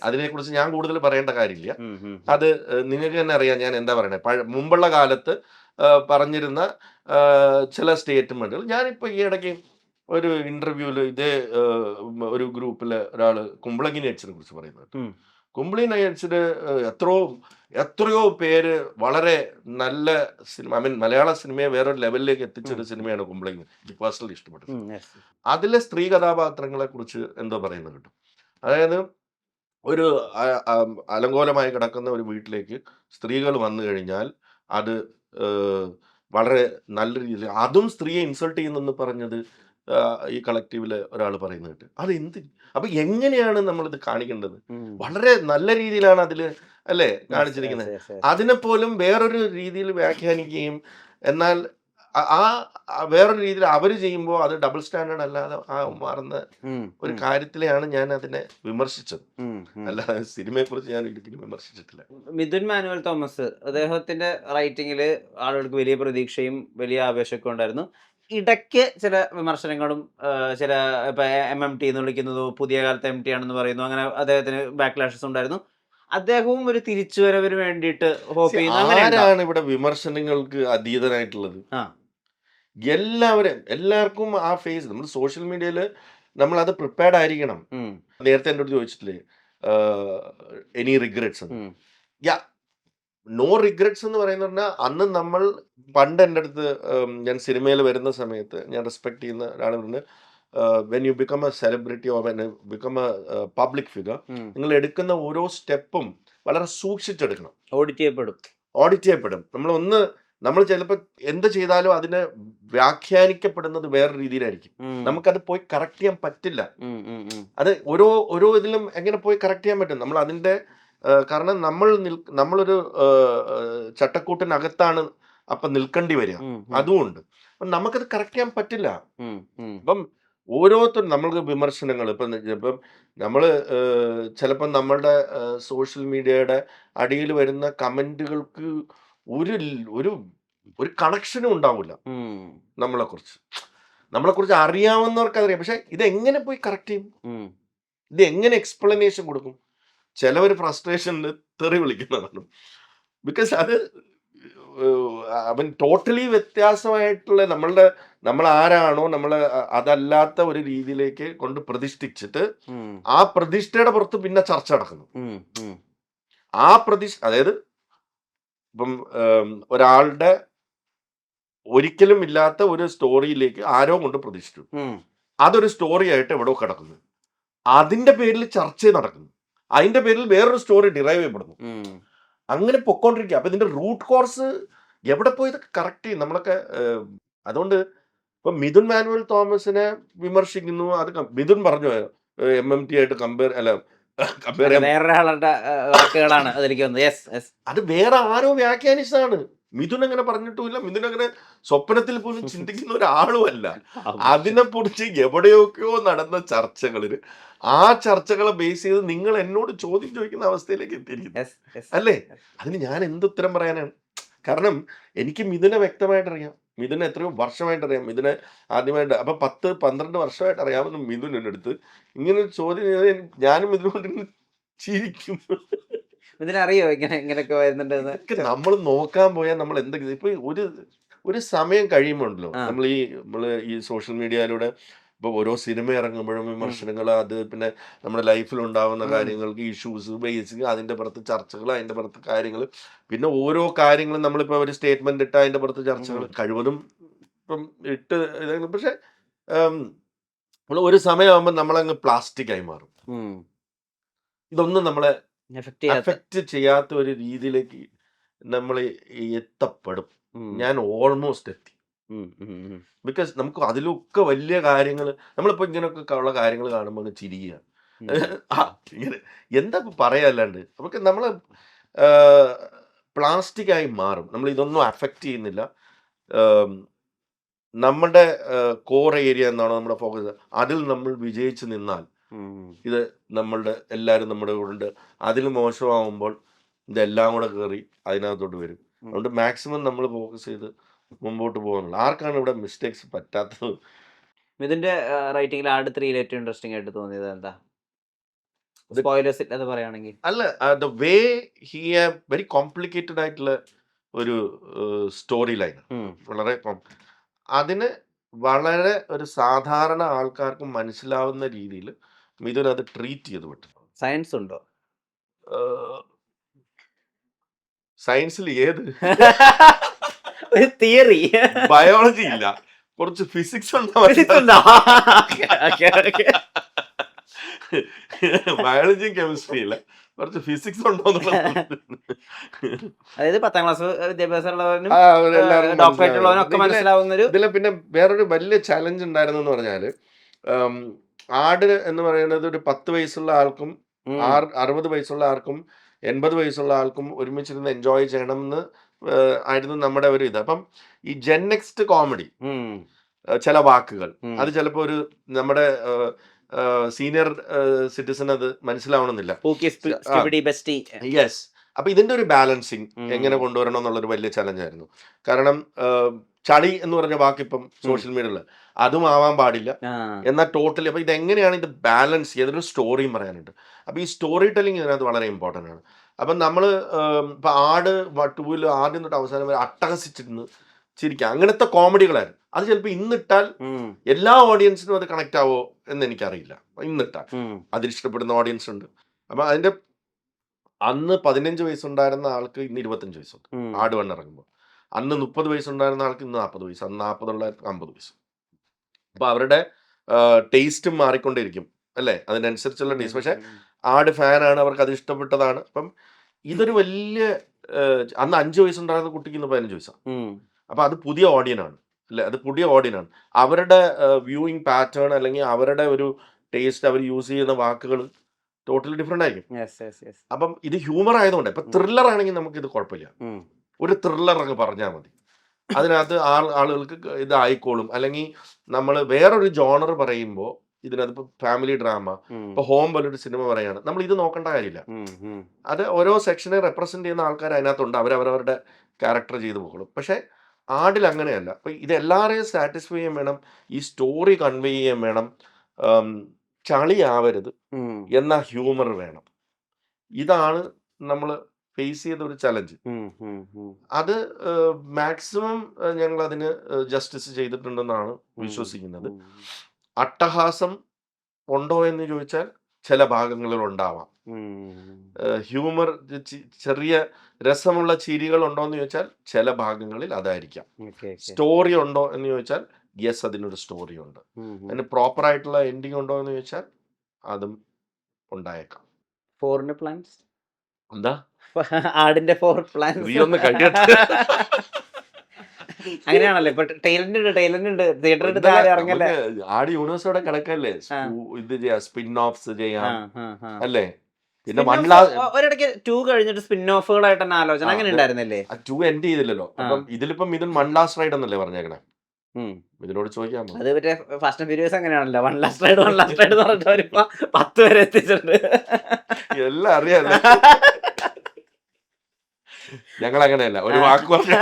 അതിനെക്കുറിച്ച് ഞാൻ കൂടുതൽ പറയേണ്ട കാര്യമില്ല. അത് നിങ്ങൾക്ക് തന്നെ അറിയാം ഞാൻ എന്താ പറയണേ. മുമ്പുള്ള കാലത്ത് പറഞ്ഞിരുന്ന ചില സ്റ്റേറ്റ്മെന്റുകൾ ഞാനിപ്പോൾ ഈ ഇടയ്ക്ക് ഒരു ഇന്റർവ്യൂവിൽ ഇതേ ഒരു ഗ്രൂപ്പിൽ ഒരാൾ കുമ്പളങ്ങി നൈറ്റ്സിനെ കുറിച്ച് പറയുന്നത്. കുമ്പളങ്ങി നൈറ്റ്സിന് എത്രയോ എത്രയോ പേര് വളരെ നല്ല സിനിമ, ഐ മീൻ മലയാള സിനിമയെ വേറൊരു ലെവലിലേക്ക് എത്തിച്ചൊരു സിനിമയാണ് കുമ്പളങ്ങി. എനിക്ക് പേഴ്സണലി ഇഷ്ടപ്പെട്ടത്. അതിലെ സ്ത്രീ കഥാപാത്രങ്ങളെ കുറിച്ച് എന്തോ പറയുന്നത് കിട്ടും. അതായത് ഒരു അലങ്കോലമായി കിടക്കുന്ന ഒരു വീട്ടിലേക്ക് സ്ത്രീകൾ വന്നു കഴിഞ്ഞാൽ അത് വളരെ നല്ല രീതിയിൽ അതും സ്ത്രീയെ ഇൻസൾട്ട് ചെയ്യുന്നെന്ന് പറഞ്ഞത് ഈ കളക്റ്റീവില് ഒരാൾ പറയുന്നത് കേട്ട്. അത് എന്ത്, അപ്പൊ എങ്ങനെയാണ് നമ്മളിത് കാണിക്കേണ്ടത്? വളരെ നല്ല രീതിയിലാണ് അതില് അല്ലേ കാണിച്ചിരിക്കുന്നത്. അതിനെ പോലും വേറൊരു രീതിയിൽ വ്യാഖ്യാനിക്കുകയും എന്നാൽ വേറൊരു രീതിയിൽ അവര് ചെയ്യുമ്പോൾ അത് ഡബിൾ സ്റ്റാൻഡേർഡ് അല്ലാതെ മാറുന്ന ഒരു കാര്യത്തിലെയാണ് ഞാൻ അതിനെ വിമർശിച്ചത്. അല്ലാതെ സിനിമയെ കുറിച്ച് ഞാൻ ഒരിക്കലും വിമർശിച്ചിട്ടില്ല. മിഥുൻ മാനുവൽ തോമസ് അദ്ദേഹത്തിന്റെ റൈറ്റിംഗില് ആളുകൾക്ക് വലിയ പ്രതീക്ഷയും വലിയ ആവേശമൊക്കെ ഉണ്ടായിരുന്നു. ഇടയ്ക്ക് ചില വിമർശനങ്ങളും ചില ഇപ്പൊ MMT എന്ന് വിളിക്കുന്നത് പുതിയ കാലത്തെ MT ആണെന്ന് പറയുന്നു. അങ്ങനെ അദ്ദേഹത്തിന് ബാക്ക്ലാഷസ് ഉണ്ടായിരുന്നു. അദ്ദേഹവും ഒരു തിരിച്ചുവരവിന് വേണ്ടിയിട്ട് ഹോപ്പ് ചെയ്യുന്നു. ആരാണ് ഇവിടെ വിമർശനങ്ങൾക്ക് അതീതനായിട്ടുള്ളത്? എല്ലാവർക്കും ആ ഫേസ് നമ്മൾ സോഷ്യൽ മീഡിയയിൽ നമ്മൾ അത് പ്രിപ്പയർഡ് ആയിരിക്കണം. നേരത്തെ എൻ്റെ അടുത്ത് ചോദിച്ചിട്ടില്ലേ എനി റിഗ്രറ്റ്സ്? നോ റിഗ്രറ്റ്സ് എന്ന് പറയുന്നത് അന്ന് നമ്മൾ പണ്ട് എൻ്റെ അടുത്ത് ഞാൻ സിനിമയിൽ വരുന്ന സമയത്ത് ഞാൻ റെസ്പെക്ട് ചെയ്യുന്ന ഒരാൾ പറഞ്ഞ് when you become A celebrity or when become A public figure നിങ്ങൾ എടുക്കുന്ന ഓരോ സ്റ്റെപ്പും വളരെ സൂക്ഷിച്ചെടുക്കണം. ഓഡിറ്റ് ചെയ്യപ്പെടും. നമ്മൾ ചിലപ്പോൾ എന്ത് ചെയ്താലും അതിന് വ്യാഖ്യാനിക്കപ്പെടുന്നത് വേറെ രീതിയിലായിരിക്കും. നമുക്കത് പോയി കറക്റ്റ് ചെയ്യാൻ പറ്റില്ല. അത് ഓരോ ഇതിലും എങ്ങനെ പോയി കറക്റ്റ് ചെയ്യാൻ പറ്റും? നമ്മൾ അതിന്റെ കാരണം നമ്മളൊരു ചട്ടക്കൂട്ടിനകത്താണ് അപ്പൊ നിൽക്കേണ്ടി വരിക. അതുകൊണ്ട് അപ്പം നമുക്കത് കറക്റ്റ് ചെയ്യാൻ പറ്റില്ല. അപ്പം ഓരോരുത്തരും നമ്മൾക്ക് വിമർശനങ്ങൾ ഇപ്പം നമ്മള് ചിലപ്പം നമ്മളുടെ സോഷ്യൽ മീഡിയയുടെ അടിയിൽ വരുന്ന കമന്റുകൾക്ക് ഒരു ഒരു കണക്ഷനും ഉണ്ടാവില്ല. നമ്മളെക്കുറിച്ച് അറിയാവുന്നവർക്ക് അറിയാം. പക്ഷെ ഇതെങ്ങനെ പോയി കറക്റ്റ് ചെയ്യും? ഇത് എങ്ങനെ എക്സ്പ്ലനേഷൻ കൊടുക്കും? ചിലവർ ഫ്രസ്ട്രേഷനിൽ തെറി വിളിക്കുന്നതാണ്. ബിക്കോസ് അത് അവൻ ടോട്ടലി വ്യത്യാസമായിട്ടുള്ള നമ്മൾ ആരാണോ അതല്ലാത്ത ഒരു രീതിയിലേക്ക് കൊണ്ട് പ്രതിഷ്ഠിച്ചിട്ട് ആ പ്രതിഷ്ഠയുടെ പുറത്ത് പിന്നെ ചർച്ച നടക്കുന്നു. ആ അതായത് ഇപ്പം ഒരാളുടെ ഒരിക്കലും ഇല്ലാത്ത ഒരു സ്റ്റോറിയിലേക്ക് ആരോ കൊണ്ട് പ്രതിഷ്ഠിച്ചു. അതൊരു സ്റ്റോറി ആയിട്ട് എവിടെയോ കിടക്കുന്നു. അതിന്റെ പേരിൽ ചർച്ച നടക്കുന്നു. അതിന്റെ പേരിൽ വേറൊരു സ്റ്റോറി ഡിറൈവ് ചെയ്യപ്പെടുന്നു. അങ്ങനെ പൊക്കോണ്ടിരിക്കുക. അപ്പൊ ഇതിന്റെ റൂട്ട് കോഴ്സ് എവിടെ പോയി ഇതൊക്കെ കറക്റ്റ് ചെയ്യും നമ്മളൊക്കെ. അതുകൊണ്ട് ഇപ്പൊ മിഥുൻ മാനുവൽ തോമസിനെ വിമർശിക്കുന്നു. അത് മിഥുൻ പറഞ്ഞു MMT ആയിട്ട് കമ്പയർ അത് വേറെ ആരോ വ്യാഖ്യാനിച്ചതാണ്. മിഥുൻ അങ്ങനെ പറഞ്ഞിട്ടുമില്ല. മിഥുൻ അങ്ങനെ സ്വപ്നത്തിൽ പോലും ചിന്തിക്കുന്ന ഒരാളുമല്ല. അതിനെക്കുറിച്ച് എവിടെയൊക്കെയോ നടന്ന ചർച്ചകളിൽ ആ ചർച്ചകളെ ബേസ് ചെയ്ത് നിങ്ങൾ എന്നോട് ചോദ്യം ചോദിക്കുന്ന അവസ്ഥയിലേക്ക് എത്തിയിരിക്കുന്നു അല്ലേ? അതിന് ഞാൻ എന്തുത്തരം പറയാനാണ്? കാരണം എനിക്ക് മിഥുനെ വ്യക്തമായിട്ട് അറിയാം. മിഥുനെ എത്രയോ വർഷമായിട്ട് അറിയാം. മിഥുനെ ആദ്യമായിട്ട് അപ്പൊ 10-12 വർഷമായിട്ട് അറിയാവുന്ന മിഥുൻ എൻ്റെ അടുത്ത് ഇങ്ങനെ ഒരു ചോദ്യം ചെയ്ത് ഞാനും മിഥുനോട് ചിരിക്കും. ഇതിനറിയോ ഇങ്ങനെയൊക്കെ വരുന്നുണ്ട്? നമ്മൾ നോക്കാൻ പോയാൽ നമ്മൾ എന്തെങ്കിലും ഇപ്പൊ ഒരു സമയം കഴിയുമ്പോണ്ടല്ലോ നമ്മള് ഈ സോഷ്യൽ മീഡിയയിലൂടെ ഇപ്പൊ ഓരോ സിനിമ ഇറങ്ങുമ്പോഴും വിമർശനങ്ങൾ, അത് പിന്നെ നമ്മുടെ ലൈഫിൽ ഉണ്ടാവുന്ന കാര്യങ്ങൾക്ക് ഇഷ്യൂസ് ബേസിക് അതിന്റെ പുറത്ത് ചർച്ചകൾ, അതിന്റെ പുറത്ത് കാര്യങ്ങൾ, പിന്നെ ഓരോ കാര്യങ്ങളും നമ്മളിപ്പോ ഒരു സ്റ്റേറ്റ്മെന്റ് ഇട്ട അതിന്റെ പുറത്ത് ചർച്ചകൾ കഴിവതും ഇപ്പം ഇട്ട് ഇതായിരുന്നു. പക്ഷെ ഒരു സമയമാകുമ്പോൾ നമ്മളങ്ങ് പ്ലാസ്റ്റിക് ആയി മാറും. ഇതൊന്നും നമ്മളെ എഫക്റ്റ് ചെയ്യാത്ത ഒരു രീതിയിലേക്ക് നമ്മൾ എത്തപ്പെടും. ഞാൻ ഓൾമോസ്റ്റ് എത്തി. ബിക്കോസ് നമുക്ക് അതിലൊക്കെ വലിയ കാര്യങ്ങൾ നമ്മളിപ്പോ ഇങ്ങനെയൊക്കെ ഉള്ള കാര്യങ്ങൾ കാണുമ്പോൾ ചിരിക്കുക. ഇങ്ങനെ എന്താ പറയാല്ലാണ്ട് നമുക്ക് നമ്മള് പ്ലാസ്റ്റിക് ആയി മാറും. നമ്മൾ ഇതൊന്നും അഫക്റ്റ് ചെയ്യുന്നില്ല. നമ്മുടെ കോർ ഏരിയ എന്നാണോ നമ്മുടെ ഫോക്കസ്, അതിൽ നമ്മൾ വിജയിച്ച് നിന്നാൽ ഇത് എല്ലാവരും നമ്മുടെ കൂടെ ഉണ്ട്. അതിൽ മോശമാകുമ്പോൾ ഇതെല്ലാം കൂടെ കയറി അതിനകത്തോട്ട് വരും. അതുകൊണ്ട് മാക്സിമം നമ്മൾ ഫോക്കസ് ചെയ്ത് മുമ്പോട്ട് പോകാനുള്ള ആർക്കാണ് ഇവിടെ മിസ്റ്റേക്സ് പറ്റാത്തത്? ഇതിന്റെ റൈറ്റിംഗിൽ ആട് 3 ഏറ്റവും ഇൻട്രസ്റ്റിംഗ് ആയിട്ട് തോന്നിയത് എന്താ? സ്പോയിലേഴ്സ് ഇല്ലാതെ പറയുകയാണെങ്കിൽ. അല്ല, the way he very complicated ആയിട്ടുള്ള ഒരു സ്റ്റോറി ലൈൻ, വളരെ അതിന് വളരെ ഒരു സാധാരണ ആൾക്കാർക്ക് മനസ്സിലാവുന്ന രീതിയിൽ മിഥുൻ അത് ട്രീറ്റ് ചെയ്ത് വിട്ടു. സയൻസ് ഉണ്ടോ? സയൻസിൽ ഏത് ഒരു തിയറി. ബയോളജി ഇല്ല, കുറച്ച് ഫിസിക്സ് ഉണ്ടോ? ബയോളജിയും കെമിസ്ട്രി ഇല്ല, കുറച്ച് ഫിസിക്സ് ഉണ്ടോ? അതായത് 10ാം ക്ലാസ് വിദ്യാഭ്യാസമുള്ളവനും എല്ലാവർക്കും ഡോക്ടറേറ്റ് ഉള്ളവനും ഒക്കെ മനസ്സിലാവുന്ന ഒരു. ഇതില് പിന്നെ വേറൊരു വലിയ ചലഞ്ച് ഉണ്ടായിരുന്നു എന്ന് പറഞ്ഞാല്, ആട് എന്ന് പറയുന്നത് ഒരു 10 വയസ്സുള്ള ആൾക്കും 60 വയസ്സുള്ള ആൾക്കും 80 വയസ്സുള്ള ആൾക്കും ഒരുമിച്ചിരുന്ന് എൻജോയ് ചെയ്യണം എന്ന് ആയിരുന്നു നമ്മുടെ ഒരു ഇത്. അപ്പം ഈ ജെൻ നെക്സ്റ്റ് കോമഡി ചില വാക്കുകൾ അത് ചിലപ്പോ ഒരു നമ്മുടെ സീനിയർ സിറ്റിസൺ അത് മനസ്സിലാവണമെന്നില്ല. യെസ്. അപ്പൊ ഇതിന്റെ ഒരു ബാലൻസിങ് എങ്ങനെ കൊണ്ടുവരണം എന്നുള്ളൊരു വലിയ ചലഞ്ചായിരുന്നു. കാരണം ചളി എന്ന് പറഞ്ഞ വാക്ക് ഇപ്പം സോഷ്യൽ മീഡിയയിൽ അതും ആവാൻ പാടില്ല, എന്നാൽ ടോട്ടലി. അപ്പൊ ഇതെങ്ങനെയാണ് ഇത് ബാലൻസ് ചെയ്തൊരു സ്റ്റോറിയും പറയാനുണ്ട്. അപ്പൊ ഈ സ്റ്റോറി ടെല്ലിങ് ഇതിനകത്ത് വളരെ ഇമ്പോർട്ടൻ്റ് ആണ്. അപ്പം നമ്മൾ ഇപ്പൊ ആട് 2 ആദ്യം തൊട്ട് അവസാനം വരെ അട്ടഹസിച്ചിരുന്ന് ചിരിക്കുക, അങ്ങനത്തെ കോമഡികളായിരുന്നു. അത് ചിലപ്പോൾ ഇന്നിട്ടാൽ എല്ലാ ഓഡിയൻസിനും അത് കണക്ട് ആവോ എന്ന് എനിക്കറിയില്ല. ഇന്നിട്ടാൽ അതിൽ ഇഷ്ടപ്പെടുന്ന ഓഡിയൻസ് ഉണ്ട്. അപ്പൊ അതിന്റെ അന്ന് 15 വയസ്സുണ്ടായിരുന്ന ആൾക്ക് ഇന്ന് 25 വയസ്സുണ്ട് ആട് വണ്ണിറങ്ങുമ്പോൾ. അന്ന് 30 വയസ്സുണ്ടായിരുന്ന ആൾക്ക് ഇന്ന് 40 വയസ്സ്, അന്ന് 40 ഉള്ളവർക്ക് 50 വയസ്സ്. അപ്പൊ അവരുടെ ടേസ്റ്റും മാറിക്കൊണ്ടിരിക്കും അല്ലേ, അതിനനുസരിച്ചുള്ള ടേസ്റ്റ്. പക്ഷെ ആട് ഫാനാണ്, അവർക്ക് അത് ഇഷ്ടപ്പെട്ടതാണ്. അപ്പം ഇതൊരു വലിയ അന്ന് 5 വയസ്സുണ്ടായിരുന്ന കുട്ടിക്ക് ഇന്ന് 15 വയസ്സാണ്. അപ്പൊ അത് പുതിയ ഓഡിയനാണ് അല്ലെ, അത് പുതിയ ഓഡിയനാണ്. അവരുടെ വ്യൂയിങ് പാറ്റേൺ അല്ലെങ്കിൽ അവരുടെ ഒരു ടേസ്റ്റ്, അവർ യൂസ് ചെയ്യുന്ന വാക്കുകൾ ടോട്ടലി ഡിഫറെന്റ് ആയിരിക്കും. അപ്പം ഇത് ഹ്യൂമർ ആയതുകൊണ്ട്, ഇപ്പൊ ത്രില്ലർ ആണെങ്കിൽ നമുക്ക് ഇത് കുഴപ്പമില്ല, ഒരു ത്രില്ലർ അങ്ങ് പറഞ്ഞാൽ മതി, അതിനകത്ത് ആളുകൾക്ക് ഇതായിക്കോളും. അല്ലെങ്കിൽ നമ്മൾ വേറൊരു ജോണർ പറയുമ്പോൾ ഇതിനകത്ത് ഇപ്പൊ ഫാമിലി ഡ്രാമ, ഇപ്പൊ ഹോം പോലൊരു സിനിമ പറയാണ്, നമ്മൾ ഇത് നോക്കേണ്ട കാര്യമില്ല. അത് ഓരോ സെക്ഷനെ റെപ്രസെന്റ് ചെയ്യുന്ന ആൾക്കാർ അതിനകത്തുണ്ട്, അവരവരുടെ ക്യാരക്ടർ ചെയ്തു പോകും. പക്ഷെ ആടിൽ അങ്ങനെയല്ല. അപ്പൊ ഇത് എല്ലാവരെയും സാറ്റിസ്ഫൈ ചെയ്യാൻ വേണം, ഈ സ്റ്റോറി കൺവേ ചെയ്യാൻ വേണം, ചളിയാവരുത്, എന്നാ ഹ്യൂമർ വേണം. ഇതാണ് നമ്മൾ ഫേസ് ചെയ്ത ഒരു ചലഞ്ച്. അത് മാക്സിമം ഞങ്ങൾ അതിന് ജസ്റ്റിസ് ചെയ്തിട്ടുണ്ടെന്നാണ് വിശ്വസിക്കുന്നത്. അട്ടഹാസം ഉണ്ടോ എന്ന് ചോദിച്ചാൽ ചില ഭാഗങ്ങളിൽ ഉണ്ടാവാം. ഹ്യൂമർ, ചെറിയ രസമുള്ള ചിരികൾ ഉണ്ടോ എന്ന് ചോദിച്ചാൽ ചില ഭാഗങ്ങളിൽ അതായിരിക്കാം. സ്റ്റോറി ഉണ്ടോ എന്ന് ചോദിച്ചാൽ യെസ്, അതിനൊരു സ്റ്റോറി ഉണ്ട്. അതിന് പ്രോപ്പർ ആയിട്ടുള്ള എൻഡിങ് ഉണ്ടോ എന്ന് ചോദിച്ചാൽ അതും ഉണ്ടായേക്കാം. പ്ലാൻസ് എന്താ ആടിന്റെ 4 പ്ലാൻസ് ഒന്ന് കഴിയട്ടെ. അങ്ങനെയാണല്ലോ ഇപ്പൊ ടൈലന്റ് തിയേറ്ററിൽ ഇറങ്ങല്ലേ. ആട് യൂണിവേഴ്സോടെ കിടക്കല്ലേ, ഇത് ചെയ്യാം, സ്പിൻ ഓഫ്സ് ചെയ്യാം അല്ലേ. പിന്നെ ഒരിടയ്ക്ക് 2 കഴിഞ്ഞിട്ട് സ്പിൻ ഓഫുകളായിട്ട് തന്നെ ആലോചന അങ്ങനെ ഉണ്ടായിരുന്നില്ലേ? 2 എൻഡ് ചെയ്തില്ലല്ലോ. അപ്പം ഇതിലിപ്പം ഇതും 1 ലാസ്റ്റ് റൈഡ് എന്നല്ലേ പറഞ്ഞേക്കണേ. ഇതിനോട് ചോദിക്കാം. അത് മറ്റേ ഫാസ്റ്റ് ആൻഡ് ഫ്യൂരിയസ് അങ്ങനെയാണല്ലോ, 1 ലാസ്റ്റ് റൈഡ് എന്ന് പറഞ്ഞിട്ട് അവരിപ്പോ 10 വരെ എത്തിച്ചിട്ടുണ്ട്. എല്ലാം അറിയാലോ. ഞങ്ങൾ അങ്ങനെയല്ല, ഒരു വാക്ക് പറഞ്ഞ